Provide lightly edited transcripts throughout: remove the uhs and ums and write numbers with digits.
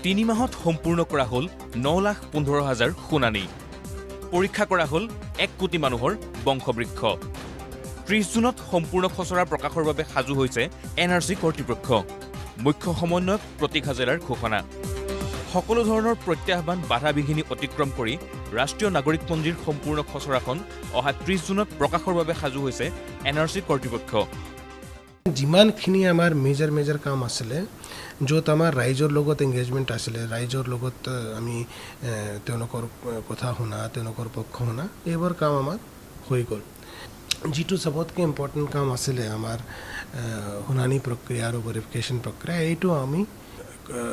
3 মাহত সম্পূৰ্ণ কৰা হ'ল 9,15,000 শুনানি। পৰীক্ষা কৰা হ'ল 1 কোটি মানুহৰ বংশবৃক্ষ। 30 জুনত সম্পূৰ্ণ খচৰা প্ৰকাশৰ বাবে সাজু হৈছে NRC কৰ্তৃপক্ষ। মুখ্য সমন্বয়ক প্ৰতীক হাজেলাৰ ঘোষণা। সকলো ধৰণৰ প্ৰত্যাহ্বান বাধা বিঘিনি অতিক্ৰম কৰি ৰাষ্ট্ৰীয় নাগৰিকপঞ্জীৰ সম্পূৰ্ণ খচৰাখন অহা 30 জুনত প্ৰকাশৰ বাবে সাজু হৈছে NRC কৰ্তৃপক্ষ। যিমানখিনি আমাৰ মেজৰ কাম আছিলে য'ত আমাৰ ৰাইজৰ লগত এংগেজমেণ্ট আছিলে, ৰাইজৰ লগত আমি তেওঁলোকৰ কথা শুনা, তেওঁলোকৰ পক্ষ শুনা, এইবোৰ কাম আমাৰ হৈ গ'ল। যিটো চবতকৈ ইম্পৰ্টেণ্ট কাম আছিলে আমাৰ শুনানি প্ৰক্ৰিয়া আৰু ভেৰিফিকেশ্যন প্ৰক্ৰিয়া, এইটো আমি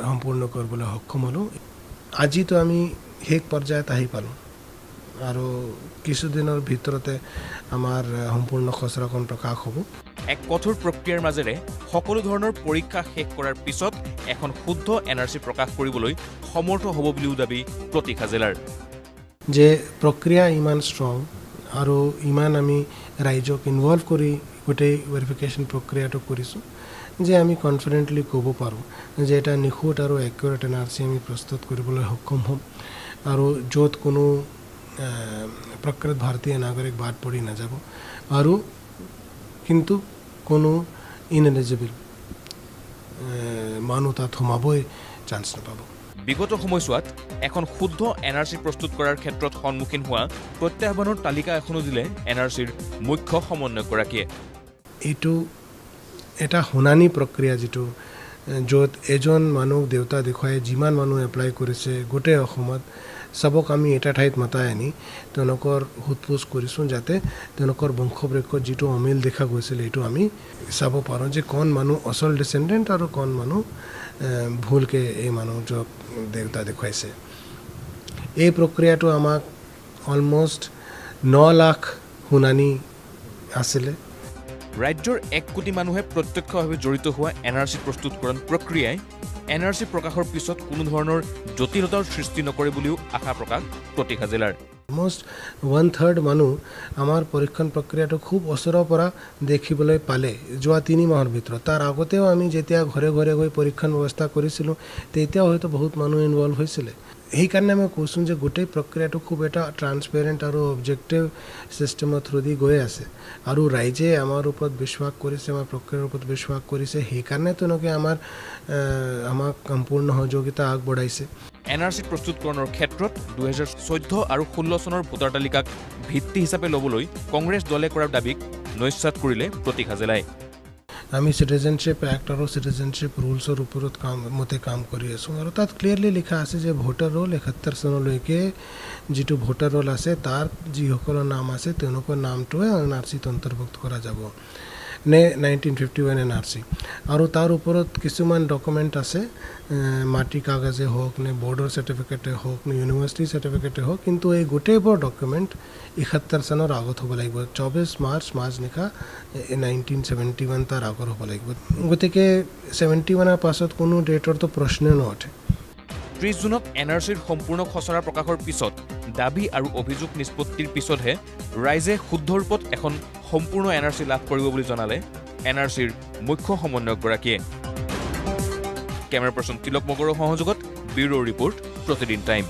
সম্পূৰ্ণ কৰিবলৈ সক্ষম হ'লোঁ। আজিতো আমি শেষ পৰ্যায়ত আহি পালোঁ আৰু কিছুদিনৰ ভিতৰতে আমাৰ সম্পূৰ্ণ খচৰাখন প্ৰকাশ হ'ব। এক কঠোৰ প্ৰক্ৰিয়াৰ মাজেৰে সকলো ধৰণৰ পৰীক্ষা শেষ কৰাৰ পিছত এখন শুদ্ধ NRC প্ৰকাশ কৰিবলৈ সমৰ্থ হ'ব বুলিও দাবী প্ৰতীক হাজেলাৰ। যে প্ৰক্ৰিয়া ইমান ষ্ট্ৰং আৰু ইমান আমি ৰাইজক ইনভলভ কৰি গোটেই ভেৰিফিকেশ্যন প্ৰক্ৰিয়াটো কৰিছোঁ যে আমি কনফিডেণ্টলি ক'ব পাৰোঁ যে এটা নিখুঁত আৰু একিউৰেট NRC আমি প্ৰস্তুত কৰিবলৈ সক্ষম হ'ম আৰু য'ত কোনো প্ৰকৃত ভাৰতীয় নাগৰিক বাদ পৰি নাযাব আৰু কিন্তু কোনো ইনএলিজিবল মানুহ তাত সোমাবই চান্স নাপাব। বিগত সময়ছোৱাত এখন শুদ্ধ NRC প্ৰস্তুত কৰাৰ ক্ষেত্ৰত সন্মুখীন হোৱা প্ৰত্যাহ্বানৰ তালিকা এখনো দিলে NRCৰ মুখ্য সমন্বয়কগৰাকীয়ে। এইটো এটা শুনানি প্ৰক্ৰিয়া যিটো য'ত এজন মানুহ দেউতা দেখুৱাই যিমান মানুহ এপ্লাই কৰিছে গোটেই অসমত চবক আমি এটা ঠাইত মাতাই আনি তেওঁলোকৰ সোধ-পোছ কৰিছোঁ যাতে তেওঁলোকৰ বংশবৃক্ষত যিটো অমিল দেখা গৈছিল এইটো আমি চাব পাৰোঁ যে কোন মানুহ আচল ডিচেণ্ডেণ্ট আৰু কোন মানুহ ভুলকৈ এই মানুহজনক দেউতা দেখুৱাইছে। এই প্ৰক্ৰিয়াটো আমাক অলমষ্ট 9 লাখ শুনানি আছিলে। ৰাজ্যৰ 1 কোটি মানুহে প্ৰত্যক্ষভাৱে জড়িত হোৱা NRC প্ৰস্তুতকৰণ প্ৰক্ৰিয়াই NRC প্ৰকাশৰ পিছত কোনো ধৰণৰ জটিলতাৰ সৃষ্টি নকৰে বুলিও আশা প্ৰকাশ প্ৰতীক হাজেলাৰ। অলমষ্ট 1/3 মানুহ আমাৰ পৰীক্ষণ প্ৰক্ৰিয়াটো খুব ওচৰৰ পৰা দেখিবলৈ পালে যোৱা 3 মাহৰ ভিতৰত। তাৰ আগতেও আমি যেতিয়া ঘৰে ঘৰে গৈ পৰীক্ষণ ব্যৱস্থা কৰিছিলোঁ তেতিয়াও হয়তো বহুত মানুহ ইনভলভ হৈছিলে। সেইকাৰণে মই কৈছোঁ যে গোটেই প্ৰক্ৰিয়াটো খুব এটা ট্ৰান্সপেৰেণ্ট আৰু অবজেক্টিভ ছিষ্টেমৰ থ্ৰুদি গৈ আছে আৰু ৰাইজে আমাৰ ওপৰত বিশ্বাস কৰিছে, আমাৰ প্ৰক্ৰিয়াৰ ওপৰত বিশ্বাস কৰিছে। সেইকাৰণে তেওঁলোকে আমাক সম্পূৰ্ণ সহযোগিতা আগবঢ়াইছে। NRC প্ৰস্তুতকৰণৰ ক্ষেত্ৰত 2014 আৰু 16 চনৰ ভোটাৰ তালিকাক ভিত্তি হিচাপে ল'বলৈ কংগ্ৰেছ দলে কৰাৰ দাবীক নস্যাৎ কৰিলে প্ৰতীক হাজেলাই। আমি চিটিজেনশ্বিপ এক্ট আৰু চিটিজেনশ্বিপ ৰুলছৰ ওপৰত কাম কৰি আছোঁ আৰু তাত ক্লিয়াৰলি লিখা আছে যে ভোটাৰ ৰোল 71 চনলৈকে যিটো ভোটাৰ ৰোল আছে তাৰ যিসকলৰ নাম আছে তেওঁলোকৰ নামটোৱে NRCত অন্তৰ্ভুক্ত কৰা যাব নে 1951 NRC আৰু তাৰ ওপৰত কিছুমান ডকুমেণ্ট আছে মাটি কাগজে হওক নে বৰ্ডৰ চাৰ্টিফিকেটে হওক নে ইউনিভাৰ্চিটি চাৰ্টিফিকেটে হওক, কিন্তু এই গোটেইবোৰ ডকুমেণ্ট 71 চনৰ আগত হ'ব লাগিব। 24 মাৰ্চ মাজনিশা 1971 তাৰ আগত হ'ব লাগিব। গতিকে 71ৰ পাছত কোনো ডেটৰতো প্ৰশ্নই নুঠে। 30 জুনত NRCৰ সম্পূৰ্ণ খচৰা প্ৰকাশৰ পিছত দাবী আৰু অভিযোগ নিষ্পত্তিৰ পিছতহে ৰাইজে শুদ্ধ ৰূপত এখন সম্পূৰ্ণ NRC লাভ কৰিব বুলি জনালে NRCৰ মুখ্য সমন্বয়কগৰাকীয়ে। কেমেৰা পাৰ্চন তিলক মগৰৰ সহযোগত ব্যুৰ' ৰিপৰ্ট, প্ৰতিদিন টাইম।